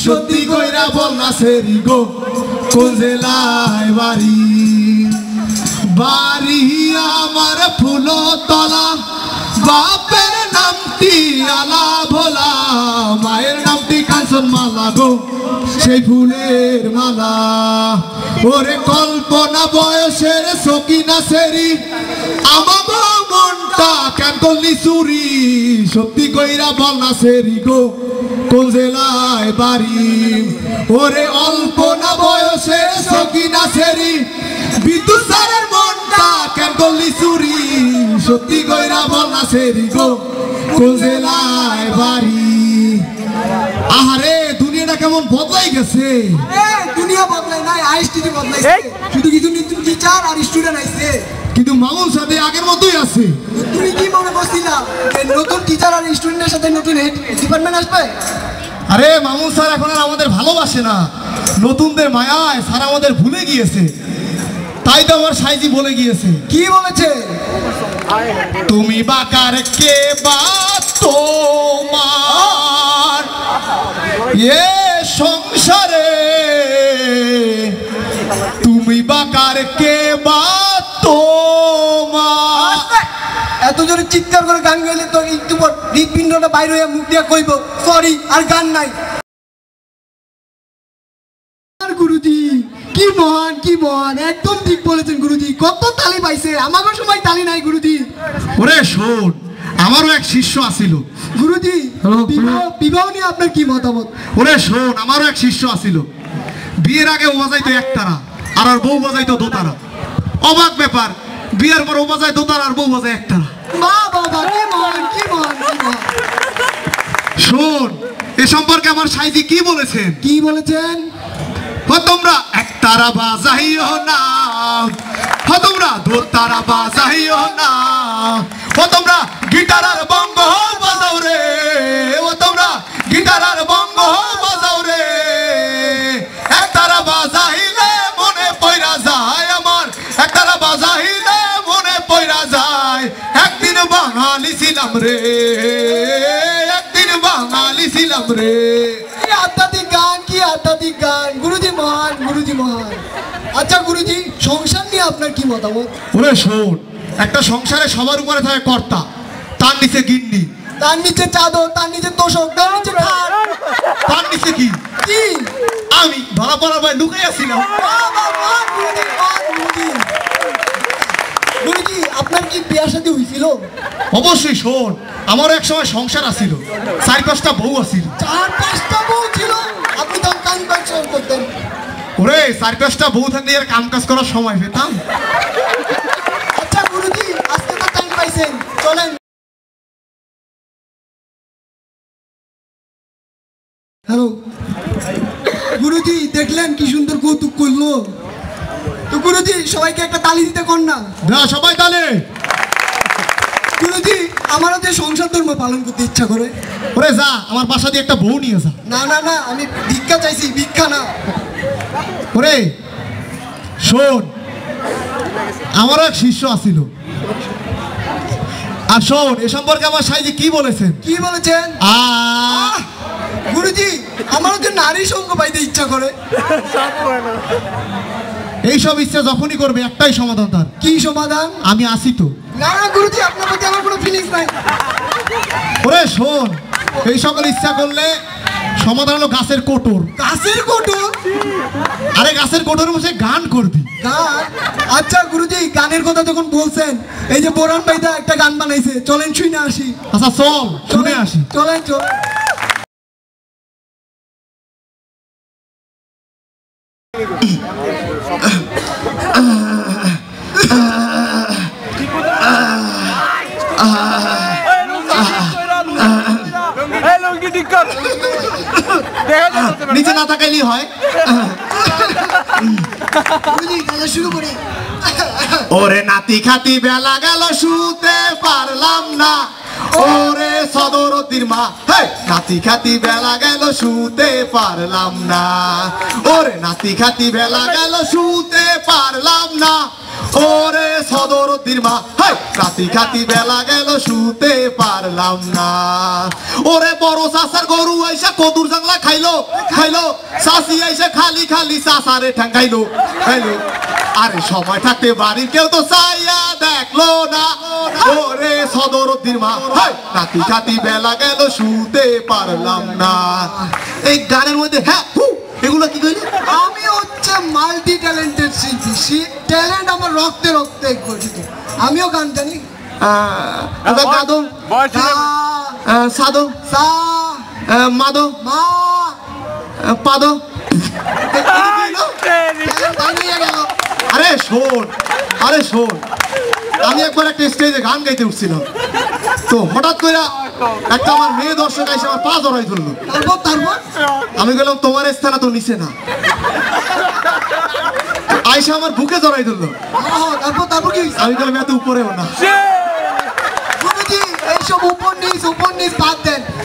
সত্যি কইরা বল না সেরি গো কোন জেলায় বাড়ি বাড়ি আমার ফুলতলা বাপের নামটি আলা ভোলা মায়ের নামটি কাঞ্চন মালা গো সেই ফুলের মালা ওরে কল্পনা বয়সের সকিনা সেরি আমাগো মনটা কেন করলি চুরি সত্যি কইরা বল না সেরি গো কোন জেলায় বাড়ি ওরে অল্পনা বয়সের সকিনা সেরি বিদ্যুৎ স্যারের মনটা কেন করলি চুরি সত্যি কইরা বল না সেরি গো কোন জেলায় বাড়ি আহারে দুনিয়াটা কেমন বদলাই গেছে দুনিয়া বদলাই নাই আইএসটি বদলাইছে শুধু কিছু নতুন টিচার আর স্টুডেন্ট আইছে কিন্তু মামুন সাথে আগের মতোই আছে তুমি কি মনে করছিলা যে নতুন টিচার আর স্টুডেন্টের সাথে নতুন হেড ডিপার্টমেন্ট আসবে আরে মামুন স্যার এখন আর আমাদের ভালোবাসে না নতুনদের মায়ায় স্যার আমাদের ভুলে গিয়েছে তাই তো আমার সাইজি বলে গিয়েছে কি বলেছে তুমি বাকার কে বা তোমার এ সংসারে তুমি বাকার কে বা তোমার এত জোরে চিৎকার করে গান গাইলে তো একটু পর হৃদপিণ্ডটা বাইরে হয়ে মুখ দিয়ে কইব সরি আর গান নাই গুরুজি কি মহান একদম ঠিক বলেছেন গুরুজি কত তালি পাইছে আমারও সময় তালি নাই গুরুজি ওরে শোন আমারও এক শিষ্য আছিল গুরুজি বিবাহ নিয়ে আপনার কি মতামত ওরে শোন আমারও এক শিষ্য আছিল বিয়ের আগে ও বাজাইতো একতারা আর আর বউ বাজাইতো দোতারা অবাক ব্যাপার বিয়ের পর ও বাজায় দোতারা আর বউ বাজায় একতারা বাবা কি মহান শোন এ সম্পর্কে আমার সাইজি কি বলেছেন তোমরা একতারা বাজাইও না তোমরা দোতারা বাজাইও না তোমরা গিটার আর বঙ্গ বাজাও রে তোমরা গিটার আর বঙ্গ বাজাও রে একতারা বাজাইলে মনে পয়রা যায় আমার একতারা বাজাইলে মনে পয়রা যায় একদিন বাঙালি ছিলাম রে একদিন বাঙালি ছিলাম রে আধ্যাত্মিক গান গুরুজি মহান আচ্ছা গুরুজি সংসার নিয়ে আপনার কি মতামত ওরে শোন একটা সংসারে সবার উপরে থাকে কর্তা তার নিচে গিন্নি তার নিচে চাদর তার নিচে তোষক তার নিচে খাট তার নিচে কি আমি ধরা পড়া ভাই লুকাইয়াছিলাম গুরুজি আপনার কি বিয়ে শাদী হয়েছিল অবশ্যই শোন আমারও এক সময় সংসার আছিল 4-5টা বউ আছিল 4-5টা বউ ছিল আপনি তো কাম কাজ করতেন ওরে 4-5টা বউ থাকলে আর কাম কাজ করার সময় পেতাম আচ্ছা গুরুজি আজকে তো টাইম পাইছেন চলেন হ্যালো গুরুজি দেখলেন কি সুন্দর কৌতুক করলো তো গুরুজি সবাইকে একটা তালি দিতে কোন না সবাই তালে গুরুজি আমারও যে সংসার ধর্ম পালন করতে ইচ্ছা করে ওরে যা আমার বাসা দিয়ে একটা বউ নিয়ে যা না আমি ভিক্ষা চাইছি ভিক্ষা না ওরে শোন আমারও এক শিষ্য আছিল আর শোন এ সম্পর্কে আমার সাইজি কি বলেছেন গুরুজি আমারও যে নারী সঙ্গ পাইতে ইচ্ছা করে এইসব ইচ্ছা যখনই করবে একটাই সমাধান তার কি সমাধান আমি আসি তো না গুরুজি আপনার প্রতি আমার কোনো ফিলিংস নাই ওরে শোন এই সকল ইচ্ছা করলে সমাধান হলো গাছের কোটর আরে গাছের কোটর বসে গান করবি গান আচ্ছা গুরুজি গানের কথা যখন বলছেন এই যে বোরান ভাইদা একটা গান বানাইছে চলেন শুনে আসি আচ্ছা চল শুনে আসি চলেন নিচে না তাকাইলেই হয় শুরু করে ওরে নাতি খাতি বেলা গেল শুতে পারলাম না ওরে সদরতির মা নাতি খাতি বেলা গেল শুতে পারলাম না ওরে নাতি খাতি বেলা গেল শুতে পারলাম না ওরে সদরতির মা হেই নাতি খাতি বেলা গেল শুতে পারলাম না ওরে বড় চাচার গরু আইসা কদুর জাংলা খাইলো খাইলো চাচি আইসা খালি খালি চাচারে ঠ্যাঙ্গাইলো খাইলো আরে সময় থাকতে বাড়ির কেউ তো চাইয়া দেখলো না ওরে সদরতির মা হেই নাতি খাতি বেলা গেল শুতে পারলাম না এই গানের মধ্যে হ্যাঁ এগুলো কি কইলি আমি হচ্ছে মাল্টি ট্যালেন্টেড শিল্পী ট্যালেন্ট আমার রক্তে রক্তে গঠিত আমিও গান জানি গাদো সাদো সা মাদো মা পাদো বানিয়ে গেল আরে শোন আমি একবার একটা স্টেজে গান গাইতে উঠছিলাম তো হঠাৎ করে একটা আমার মেয়ে দর্শক এসে আমার পা জড়াই ধরলো তারপর আমি গেলাম তোমার স্থানা তো নিচে না আয়সা আমার বুকে জড়াই ধরলো তারপর কি আমি গেলাম এত উপরেও না গুরুজি এইসব উপর নিচ বাদ